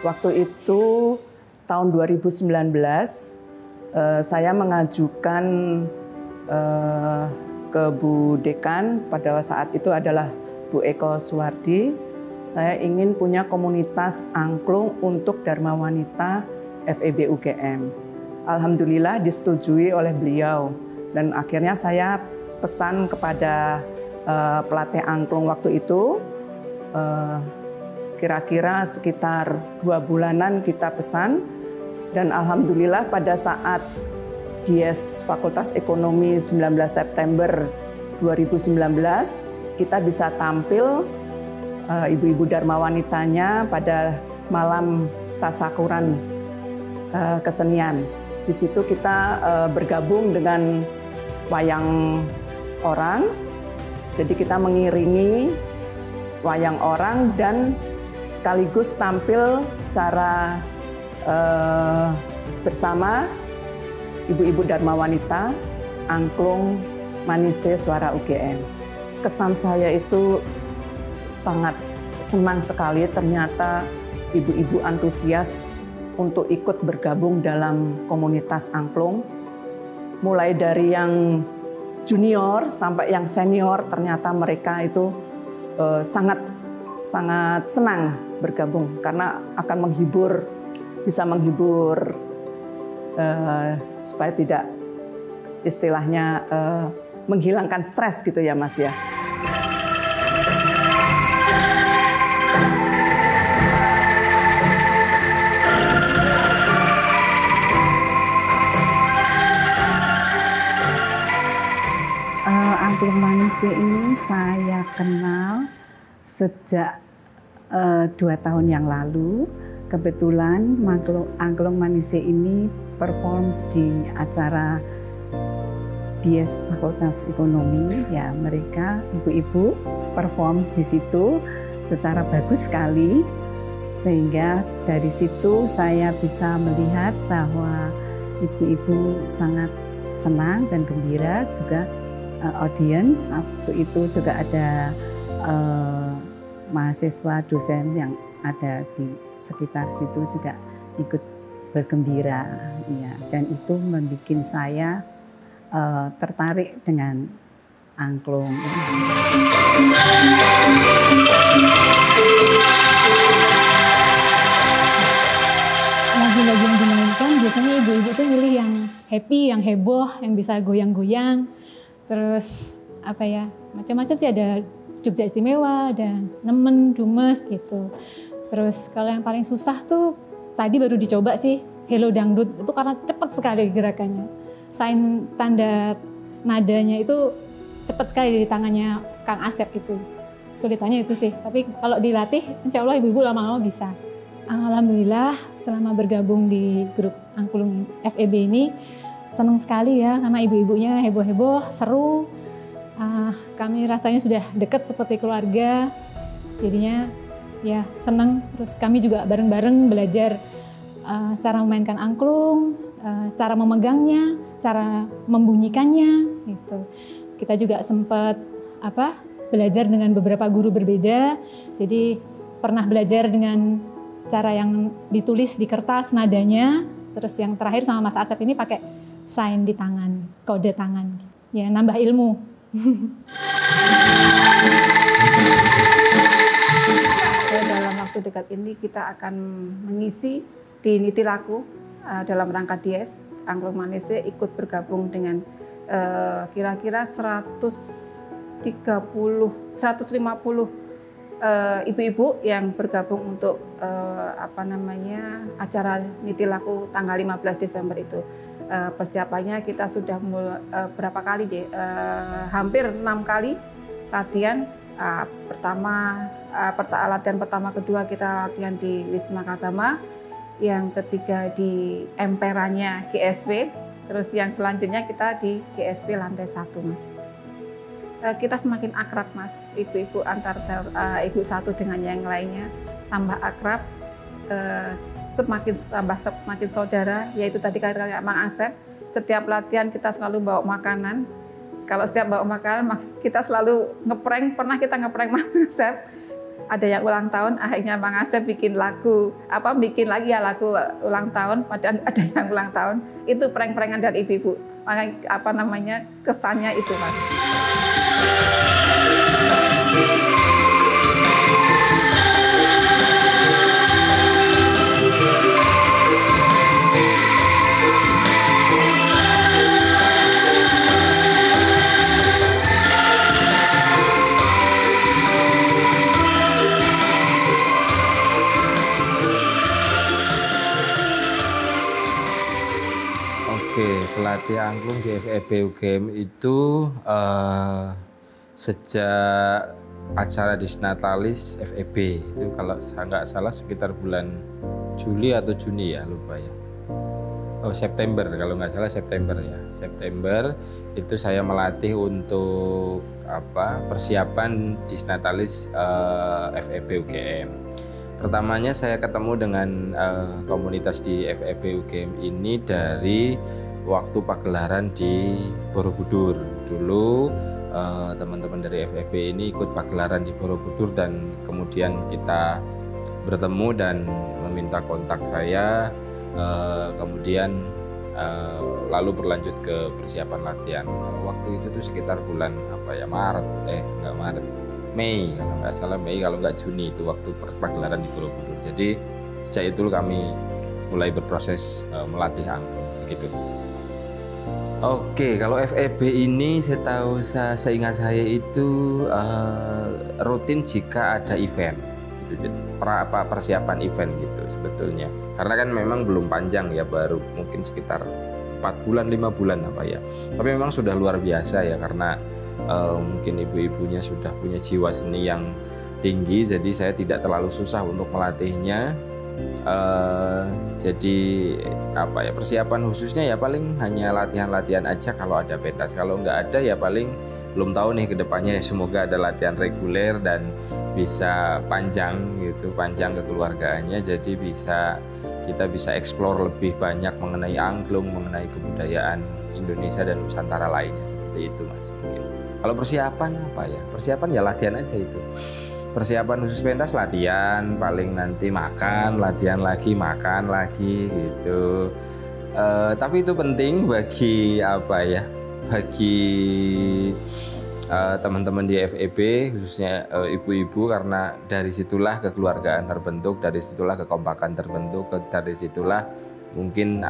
Waktu itu tahun 2019 saya mengajukan ke Bu Dekan, pada saat itu adalah Bu Eko Suwardi. Saya ingin punya komunitas angklung untuk Dharma Wanita FEB UGM. Alhamdulillah disetujui oleh beliau, dan akhirnya saya pesan kepada pelatih angklung waktu itu. Kira-kira sekitar 2 bulanan kita pesan, dan alhamdulillah pada saat Dies Fakultas Ekonomi 19 September 2019 kita bisa tampil ibu-ibu Dharma Wanitanya pada malam tasakuran kesenian. Di situ kita bergabung dengan wayang orang, jadi kita mengiringi wayang orang dan sekaligus tampil secara bersama ibu-ibu Dharma Wanita Angklung Manise Suara UGM. Kesan saya itu sangat senang sekali, ternyata ibu-ibu antusias untuk ikut bergabung dalam komunitas angklung. Mulai dari yang junior sampai yang senior, ternyata mereka itu sangat senang bergabung karena akan bisa menghibur supaya tidak istilahnya menghilangkan stres gitu ya Mas ya. Angklung Manise ini saya kenal sejak 2 tahun yang lalu. Kebetulan Angklung Manise ini performs di acara Dies Fakultas Ekonomi, ya mereka ibu-ibu performs di situ secara bagus sekali, sehingga dari situ saya bisa melihat bahwa ibu-ibu sangat senang dan gembira. Juga audience waktu itu juga ada mahasiswa dosen yang ada di sekitar situ juga ikut bergembira, ya, dan itu membuat saya tertarik dengan angklung. Lagu-lagu yang dimainkan biasanya ibu-ibu tuh milih yang happy, yang heboh, yang bisa goyang-goyang. Terus apa ya, macam-macam sih, ada Jogja Istimewa, ada Nemen, Dumes gitu. Terus kalau yang paling susah tuh tadi baru dicoba sih, Hello Dangdut, itu karena cepat sekali gerakannya. Sign tanda nadanya itu cepat sekali di tangannya Kang Asep itu. Sulitannya itu sih, tapi kalau dilatih insya Allah ibu-ibu lama-lama bisa. Alhamdulillah selama bergabung di grup angklung FEB ini senang sekali ya, karena ibu-ibunya heboh-heboh, seru. Kami rasanya sudah dekat seperti keluarga, jadinya ya senang. Terus kami juga bareng-bareng belajar cara memainkan angklung, cara memegangnya, cara membunyikannya gitu. Kita juga sempat belajar dengan beberapa guru berbeda. Jadi pernah belajar dengan cara yang ditulis di kertas nadanya, terus yang terakhir sama Mas Asep ini pakai sign di tangan, kode tangan. Ya, nambah ilmu. Dalam waktu dekat ini kita akan mengisi di Nitilaku dalam rangka Dies. Angklung Manise ikut bergabung dengan kira-kira 150 ibu-ibu yang bergabung untuk acara Niti Laku tanggal 15 Desember itu. Persiapannya kita sudah berapa kali hampir 6 kali latihan. Latihan pertama, kedua kita latihan di Wisma Kagama, yang ketiga di emperannya GSW, terus yang selanjutnya kita di GSW lantai 1, Mas. Kita semakin akrab, Mas, ibu-ibu ibu satu dengan yang lainnya, tambah akrab, semakin saudara, yaitu tadi kata Mang Asep, setiap latihan kita selalu bawa makanan. Kalau setiap bawa makanan, kita selalu ngeprank, pernah kita ngeprank Mang Asep, ada yang ulang tahun, akhirnya Mang Asep bikin lagu ulang tahun, padahal ada yang ulang tahun, itu prank-prankan dari ibu-ibu, makanya kesannya itu, Mas. Oke, pelatih angklung di FEB UGM itu sejak acara Disnatalis FEB itu kalau nggak salah sekitar bulan Juli atau Juni ya, lupa ya. Oh, September, kalau nggak salah September ya. September itu saya melatih untuk persiapan Disnatalis FEB UGM. Pertamanya saya ketemu dengan komunitas di FEB UGM ini dari waktu pagelaran di Borobudur. Dulu teman-teman dari FEB ini ikut pagelaran di Borobudur dan kemudian kita bertemu dan meminta kontak saya, kemudian lalu berlanjut ke persiapan latihan. Waktu itu tuh sekitar bulan Mei, kalau nggak salah Mei, kalau nggak Juni, itu waktu pagelaran di Borobudur. Jadi sejak itu kami mulai berproses melatih angklung gitu. Oke, kalau FEB ini seingat saya itu rutin jika ada event gitu, persiapan event gitu sebetulnya. Karena kan memang belum panjang ya, baru mungkin sekitar 4 bulan 5 bulan Tapi memang sudah luar biasa ya, karena mungkin ibu-ibunya sudah punya jiwa seni yang tinggi, jadi saya tidak terlalu susah untuk melatihnya. Jadi persiapan khususnya ya paling hanya latihan-latihan aja kalau ada pentas. Kalau nggak ada ya paling belum tahu nih kedepannya, semoga ada latihan reguler dan bisa panjang kekeluargaannya, jadi kita bisa eksplor lebih banyak mengenai angklung, mengenai kebudayaan Indonesia dan Nusantara lainnya, seperti itu, Mas. Mungkin kalau persiapan persiapan ya latihan aja itu. Persiapan khusus pentas latihan, paling nanti makan, latihan lagi, makan lagi gitu. Tapi itu penting bagi teman-teman di FEB, khususnya ibu-ibu, karena dari situlah kekeluargaan terbentuk, dari situlah kekompakan terbentuk, dari situlah mungkin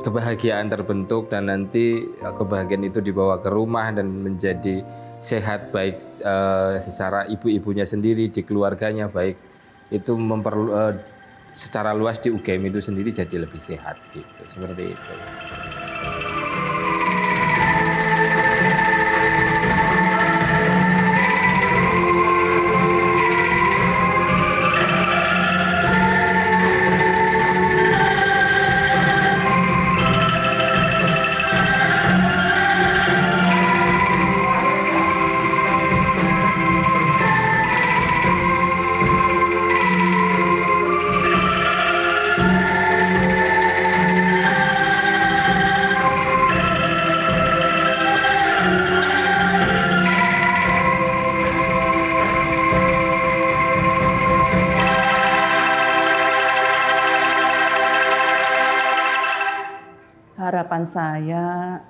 kebahagiaan terbentuk, dan nanti kebahagiaan itu dibawa ke rumah dan menjadi sehat, baik secara ibu-ibunya sendiri, di keluarganya, baik itu secara luas di UGM itu sendiri jadi lebih sehat gitu, seperti itu. Harapan saya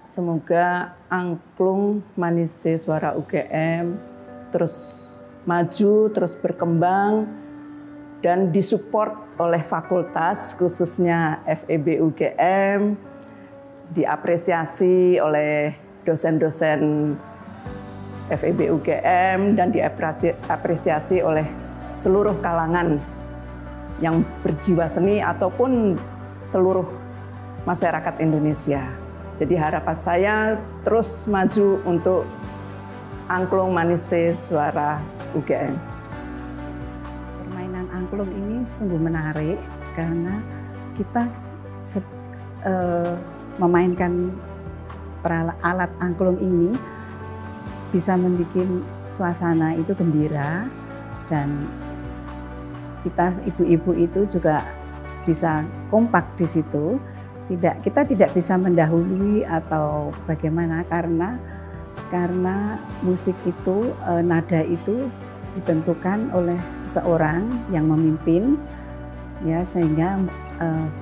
semoga angklung Manise Suara UGM terus maju, terus berkembang, dan disupport oleh fakultas, khususnya FEB UGM, diapresiasi oleh dosen-dosen FEB UGM dan diapresiasi oleh seluruh kalangan yang berjiwa seni ataupun seluruh masyarakat Indonesia. Jadi harapan saya terus maju untuk angklung manise suara UGM. Permainan angklung ini sungguh menarik karena kita memainkan alat angklung ini bisa membuat suasana itu gembira, dan kita ibu-ibu itu juga bisa kompak di situ. Kita tidak bisa mendahului atau bagaimana karena musik itu, nada itu ditentukan oleh seseorang yang memimpin, ya, sehingga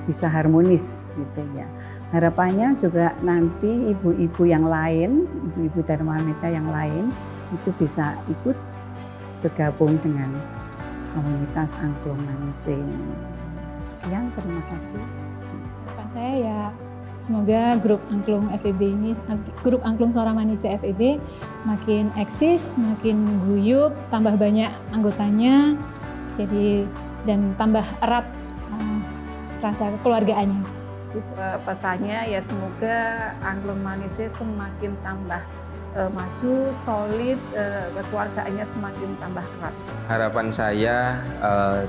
bisa harmonis gitu ya. Harapannya juga nanti ibu-ibu yang lain, ibu-ibu Dharma Wanita yang lain itu bisa ikut bergabung dengan komunitas angklung manise. Sekian, terima kasih. Harapan saya ya semoga grup angklung FEB ini, grup angklung suara manise FEB makin eksis, makin guyup, tambah banyak anggotanya, jadi dan tambah erat rasa kekeluargaannya. Pesannya ya semoga angklung manise semakin tambah maju, solid, kekeluargaannya semakin tambah erat. Harapan saya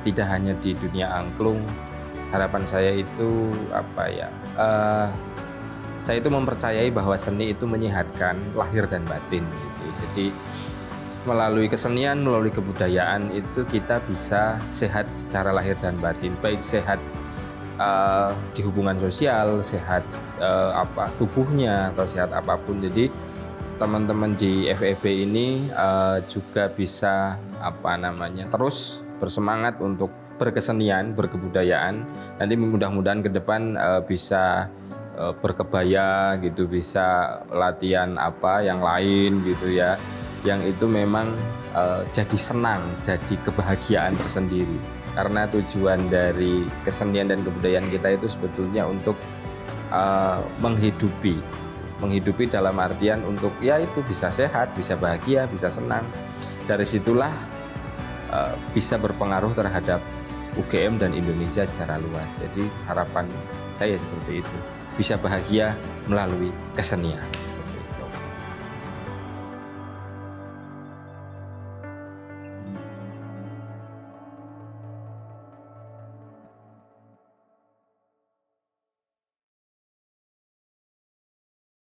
tidak hanya di dunia angklung, harapan saya itu apa ya? Saya itu mempercayai bahwa seni itu menyehatkan lahir dan batin gitu. Jadi melalui kesenian, melalui kebudayaan itu kita bisa sehat secara lahir dan batin, baik sehat di hubungan sosial, sehat tubuhnya atau sehat apapun. Jadi teman-teman di FEB ini juga bisa terus bersemangat untuk berkesenian, berkebudayaan. Nanti mudah-mudahan ke depan bisa berkebaya gitu, bisa latihan yang lain gitu ya, yang itu memang jadi senang, jadi kebahagiaan tersendiri. Karena tujuan dari kesenian dan kebudayaan kita itu sebetulnya untuk menghidupi dalam artian untuk ya itu bisa sehat, bisa bahagia, bisa senang. Dari situlah bisa berpengaruh terhadap UGM dan Indonesia secara luas. Jadi harapan saya seperti itu, bisa bahagia melalui kesenian.